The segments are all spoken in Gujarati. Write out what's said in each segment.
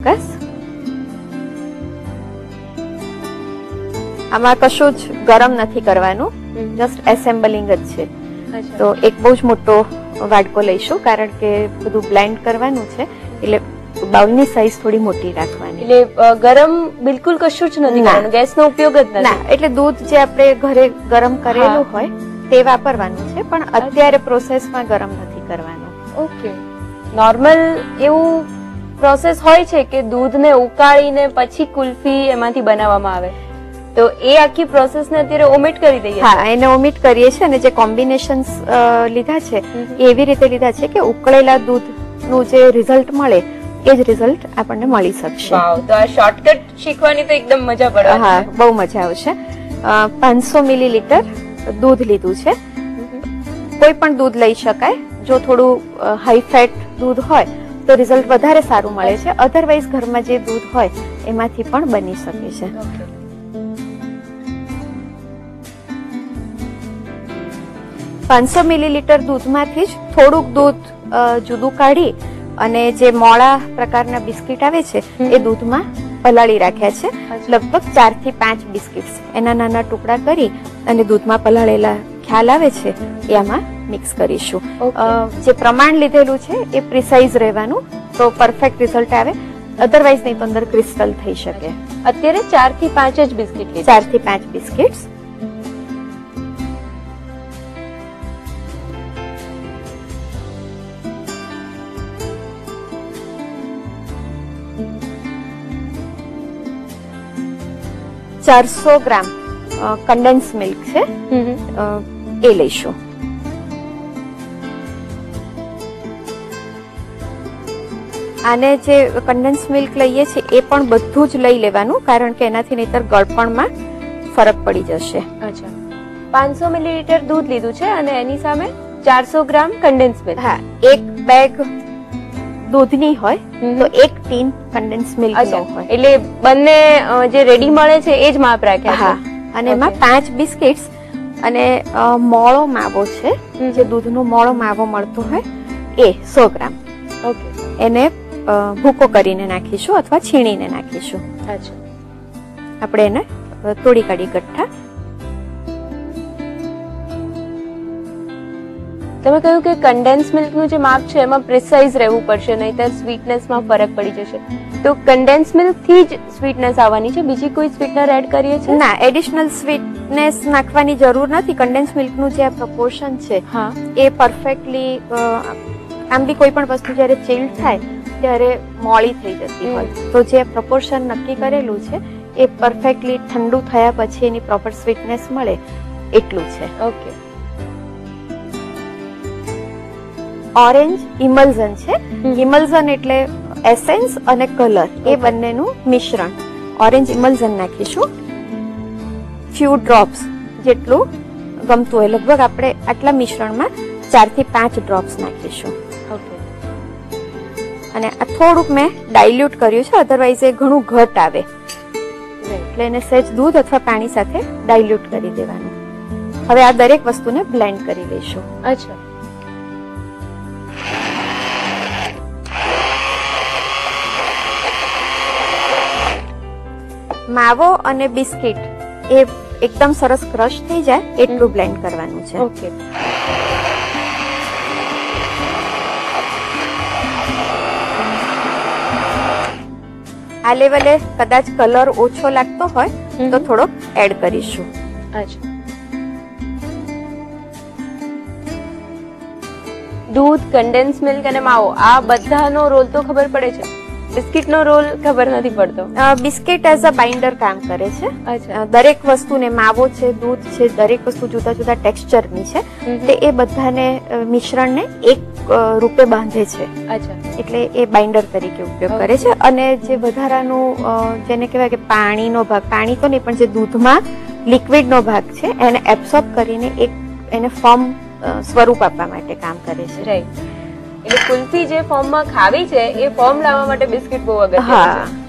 ચોક્કસ. આમાં કશું જ ગરમ નથી કરવાનું, જસ્ટ એસેમ્બલિંગ જ છે. તો એક બહુ જ મોટો વાડકો લઈશું કારણ કે બધું બ્લેન્ડ કરવાનું છે, એટલે બાઉલની સાઈઝ થોડી મોટી રાખવાની. એટલે ગરમ બિલકુલ કશું જ નથી કરવાનું, ગેસનો ઉપયોગ જ નથી. ના, એટલે દૂધ જે આપણે ઘરે ગરમ કરેલું હોય તે વાપરવાનું છે, પણ અત્યારે પ્રોસેસમાં ગરમ નથી કરવાનું. ઓકે. નોર્મલ એવું પ્રોસેસ હોય છે કે દૂધને ઉકાળીને પછી કુલ્ફી એમાંથી બનાવવામાં આવે, તો એ આખી પ્રોસેસ ને અત્યારે ઓમિટ કરી દઈએ. હા, એને ઓમિટ કરીએ છીએ અને જે કોમ્બિનેશન્સ લીધા છે એ એવી રીતે લીધા છે કે ઉકળેલા દૂધનું જે રિઝલ્ટ મળે એ જ રિઝલ્ટ આપણને મળી શકશે. તો આ શોર્ટકટ શીખવાની તો એકદમ મજા પડે. હા, બહુ મજા આવશે. 500 મિલીલીટર દૂધ લીધું છે. કોઈ પણ દૂધ લઈ શકાય. જો થોડું હાઈ ફેટ દૂધ હોય તો રિઝલ્ટ વધારે સારું મળે છે, અધરવાઇઝ ઘરમાં જે દૂધ હોય એમાંથી પણ બની શકે છે. 500 મિલીલીટર દૂધમાંથી જ થોડુંક દૂધ જુદું કાઢી અને જે મોળા પ્રકારના બિસ્કિટ આવે છે એ દૂધમાં પલાળી રાખ્યા છે. લગભગ 4 થી 5 બિસ્કિટ્સ એના નાના ટુકડા કરી અને દૂધમાં પલાળેલા ખ્યાલ આવે છે એ આમાં મિક્સ કરીશું. જે પ્રમાણ લીધેલું છે એ પ્રિસાઇઝ રહેવાનું તો પરફેક્ટ રિઝલ્ટ આવે, અધરવાઇઝ નહીં તો અંદર ક્રિસ્ટલ થઈ શકે. અત્યારે 4 થી 5 જ બિસ્કિટ, 4 થી 5 બિસ્કિટ્સ. $400 ગ્રામ કન્ડેન્સ મિલ્ક છે એ લઈશું. આને જે કન્ડેન્સ મિલ્ક લઈએ છીએ એ પણ બધું જ લઈ લેવાનું કારણ કે એનાથી નહીતર ગળપણમાં ફરક પડી જશે. અચ્છા, 500 મિલીલીટર દૂધ લીધું છે અને એની સામે 400 ગ્રામ કન્ડેન્સ મિલ્ક. હા, એક બેગ દૂધની હોય તો એક ટીન કન્ડેન્સ મિલ્ક નો હોય, એટલે બંને જે રેડી મળે છે એ જ માપ રાખ્યા. હા, અને એમાં 5 બિસ્કિટ્સ અને મોળો માવો છે, જે દૂધનો મોળો માવો મળતો હોય એ 100 ગ્રામ. ઓકે. એને ભૂકો કરીને નાખીશું અથવા છીણીને નાખીશું. અચ્છા. આપણે એને તોડી કાઢી ગઠ્ઠા. તમે કહ્યું કે કન્ડેન્સ મિલ્કનું જે માપ છે એમાં પ્રિસાઇઝ રહેવું પડશે, નહીતર સ્વીટનેસમાં ફરક પડી જશે. તો કન્ડેન્સ મિલ્ક થી જ સ્વીટનેસ આવવાની છે, બીજી કોઈ સ્વીટનર એડ કરીએ છીએ? ના, એડિશનલ સ્વીટનેસ નાખવાની જરૂર નથી. કન્ડેન્સ મિલ્કનું જે પ્રોપોર્શન છે એ પરફેક્ટલી, આમ બી કોઈ પણ વસ્તુ જયારે ચિલ્ડ થાય ત્યારે મોળી થઈ જતી હોય, તો જે પ્રોપોર્શન નક્કી કરેલું છે એ પરફેક્ટલી ઠંડુ થયા પછી એની પ્રોપર સ્વીટનેસ મળે એટલું છે. ઓકે. ઓરેન્જ ઇમલ્ઝન છે. ઇમલ્ઝન એટલે એસેન્સ અને કલર એ બંનેનું મિશ્રણ. ઓરેન્જ ઇમલ્ઝન નાખીશું. ફ્યુ ડ્રોપ્સ જેટલું ગમતું હોય, લગભગ આપણે આટલા મિશ્રણમાં 4 થી 5 ડ્રોપ્સ નાખીશું. ઓકે. અને આ થોડુંક મેં ડાયલ્યુટ કર્યું છે, અધરવાઇઝ એ ઘણું ઘટ આવે, એટલે એને સહેજ દૂધ અથવા પાણી સાથે ડાયલ્યુટ કરી દેવાનું. હવે આ દરેક વસ્તુને બ્લેન્ડ કરી લઈશું. અચ્છા. માવો અને બિસ્કિટ એ એકદમ સરસ ક્રશ થઈ જાય એટલું બ્લેન્ડ કરવાનું છે. ઓકે. આ લેવલે કદાચ કલર ઓછો લાગતો હોય તો થોડોક એડ કરીશું. અચ્છા. દૂધ, કન્ડેન્સ મિલ્ક અને માવો આ બધાનો રોલ તો ખબર પડે છે, બિસ્કિટનો રોલ ખબર નથી પડતો. બિસ્કિટ એઝ અ બાઇન્ડર કામ કરે છે. દરેક વસ્તુને, માવો છે, દૂધ છે, દરેક વસ્તુ જુદા જુદા ટેક્સચરની છે, તે એ બધાને મિશ્રણને એક રૂપે બાંધે છે. અચ્છા. એટલે એ બાઇન્ડર તરીકે ઉપયોગ કરે છે. અને જે વધારાનું જેને કહેવાય કે પાણીનો ભાગ, પાણી તો નહીં પણ જે દૂધમાં લિક્વિડનો ભાગ છે એને એબ્સોર્બ કરીને એક એને ફોર્મ સ્વરૂપ આપવા માટે કામ કરે છે. રાઈટ. એટલે કુલ્ફી જે ફોર્મમાં ખાવી છે એ ફોર્મ લાવવા માટે બિસ્કિટ બહુ અગત્યનું છે.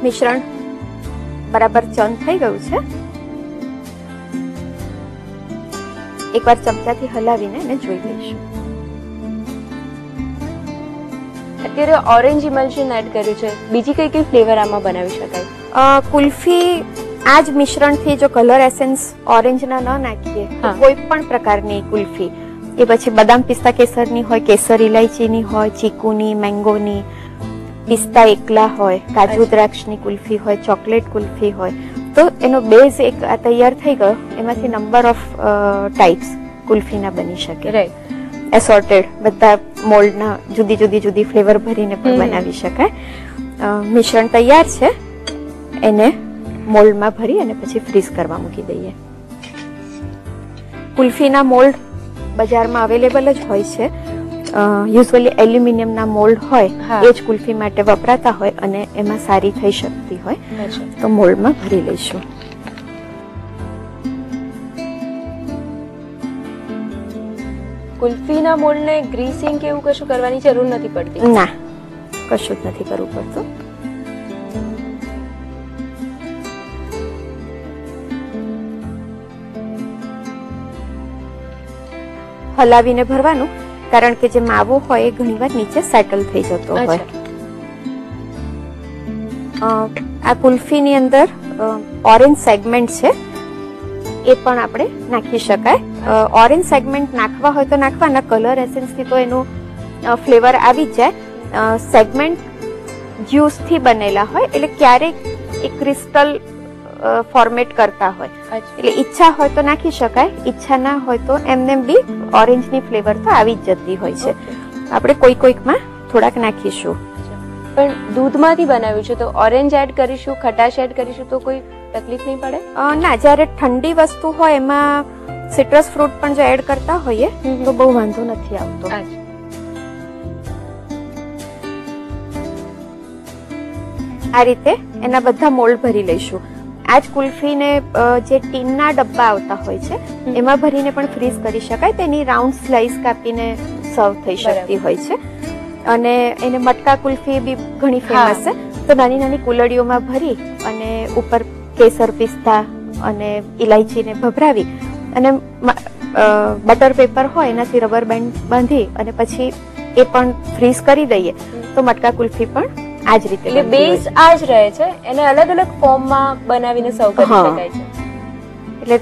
મિશ્રણ બરાબર ચર્ન થઈ ગયું છે. એકવાર ચમચાથી હલાવીને એને જોઈ લઈશું. અત્યારે ઓરેન્જ ઇમલ્શન એડ કર્યું છે, બીજી કઈ કઈ ફ્લેવર આમાં બનાવી શકાય? કુલ્ફી આ જ મિશ્રણથી જો કલર એસેન્સ ઓરેન્જના ન નાખીએ તો કોઈ પણ પ્રકારની કુલ્ફી, એ પછી બદામ પિસ્તા કેસરની હોય, કેસર ઇલાયચીની હોય, ચીકુની, મેંગોની, પિસ્તા એકલા હોય, કાજુ દ્રાક્ષની કુલ્ફી હોય, ચોકલેટ કુલ્ફી હોય, તો એનો બેઝ એક તૈયાર થઈ ગયો. એમાંથી નંબર ઓફ ટાઈપ્સ કુલ્ફીના બની શકે. રાઈટ. એસોર્ટેડ બધા મોલ્ડના જુદી જુદી ફ્લેવર ભરીને પણ બનાવી શકાય. મિશ્રણ તૈયાર છે, એને મોલ્ડમાં ભરી અને પછી ફ્રીઝ કરવા મૂકી દઈએ. કુલ્ફીના મોલ્ડ બજારમાં અવેલેબલ જ હોય છે. યુઝ્યુઅલી એલ્યુમિનિયમના મોલ્ડ હોય એ જ કુલ્ફી માટે વપરાતા હોય અને એમાં સારી થઈ શકતી હોય. તો મોલ્ડમાં ભરી લઈશું. કુલ્ફીના મોલ્ડને ગ્રીસિંગ કે એવું કશું કરવાની જરૂર નથી પડતી? ના, કશું જ નથી કરવું પડતું. હલાવીને ભરવાનું, કારણ કે જે માવો હોય એ ઘણીવાર નીચે સેટલ થઈ જતો હોય. આ કુલ્ફીની અંદર ઓરેન્જ સેગમેન્ટ છે, એ પણ આપણે નાખી શકાય. ઓરેન્જ સેગમેન્ટ નાખવા હોય તો નાખવાના, કલર એસેન્સથી તો એનું ફ્લેવર આવી જ જાય. સેગમેન્ટ જ્યુસથી બનેલા હોય એટલે ક્યારેક એ ક્રિસ્ટલ ફોર્મેટ કરતા હોય, એટલે ઈચ્છા હોય તો નાખી શકાય, ઈચ્છા ના હોય તો એમને બી ઓરેન્જની ફ્લેવર તો આવી જ જતી હોય છે. આપણે કોઈકમાં થોડાક નાખીશું. પણ દૂધમાંથી બનાવ્યું છે તો ઓરેન્જ એડ કરીશું, ખટાશ એડ કરીશું તો કોઈ તકલીફ નહીં પડે? ના, જ્યારે ઠંડી વસ્તુ હોય એમાં સિટ્રસ ફ્રૂટ પણ જો એડ કરતા હોઈએ તો બહુ વાંધો નથી આવતો. આ રીતે એના બધા મોલ્ડ ભરી લઈશું. આ જ કુલ્ફીને જે ટીનના ડબ્બા આવતા હોય છે એમાં ભરીને પણ ફ્રીઝ કરી શકાય. તેની રાઉન્ડ સ્લાઇસ કાપીને સર્વ થઈ શકતી હોય છે. અને એને મટકા કુલ્ફી બી ઘણી ફેમસ છે. તો નાની નાની કુલડીઓમાં ભરી અને ઉપર કેસર પિસ્તા અને ઇલાયચીને ભભરાવી અને બટર પેપર હોય એનાથી રબર બેન્ડ બાંધી અને પછી એ પણ ફ્રીઝ કરી દઈએ તો મટકા કુલ્ફી પણ આ જ રીતે. એટલે બેઝ આ જ રહે છે, એને અલગ અલગ ફોર્મમાં બનાવીને સર્વ કરી શકાય છે. એટલે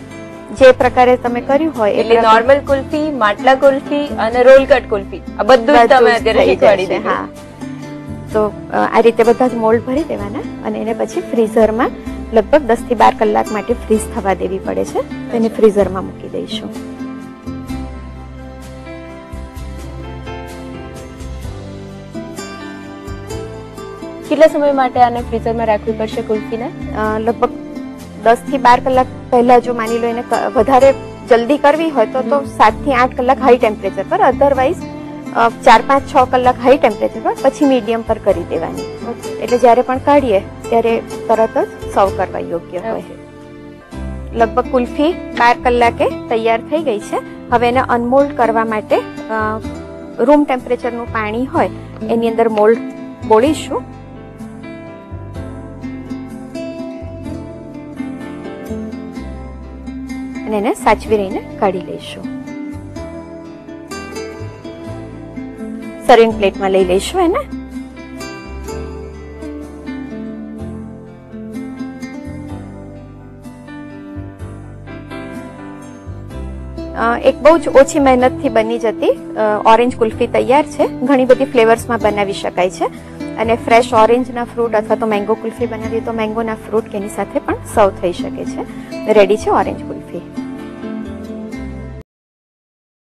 જે પ્રકારે તમે કર્યું હોય એટલે નોર્મલ કુલ્ફી, માટલા કુલ્ફી અને રોલ કટ કુલ્ફી આ બધું જ તમે અત્યારે શીખવાડી દીધું. હા, તો આ રીતે બધા જ મોલ્ડ ભરી દેવાના અને એને પછી ફ્રીઝરમાં લગભગ 10 થી 12 કલાક માટે ફ્રીઝ થવા દેવી પડે છે. તેને ફ્રીઝરમાં મૂકી દઈશું. કેટલા સમય માટે આને ફ્રીઝરમાં રાખવી પડશે કુલ્ફીને? લગભગ 10 થી 12 કલાક પહેલા જો માની લો એને વધારે જલ્દી કરવી હોય તો 7 થી 8 કલાક હાઈ ટેમ્પરેચર પર, અધરવાઇઝ 4, 5, 6 કલાક હાઈ ટેમ્પરેચર પર પછી મીડિયમ પર કરી દેવાની. એટલે જ્યારે પણ કાઢીએ ત્યારે તરત જ સર્વ કરવા યોગ્ય હોય. લગભગ કુલ્ફી 12 કલાકે તૈયાર થઈ ગઈ છે. હવે એને અનમોલ્ડ કરવા માટે રૂમ ટેમ્પરેચરનું પાણી હોય એની અંદર મોલ્ડ બોળીશું. અને એને સાચવી રહીને કાઢી લઈશું. સર્વિંગ પ્લેટમાં લઈ લઈશું એને. એક બહુ જ ઓછી મહેનતથી બની જતી ઓરેન્જ કુલ્ફી તૈયાર છે. ઘણી બધી ફ્લેવર્સમાં બનાવી શકાય છે અને ફ્રેશ ઓરેન્જના ફ્રૂટ અથવા તો મેંગો કુલ્ફી બનાવીએ તો મેંગોના ફ્રૂટ એની સાથે પણ સર્વ થઈ શકે છે. રેડી છે ઓરેન્જ કુલ્ફી.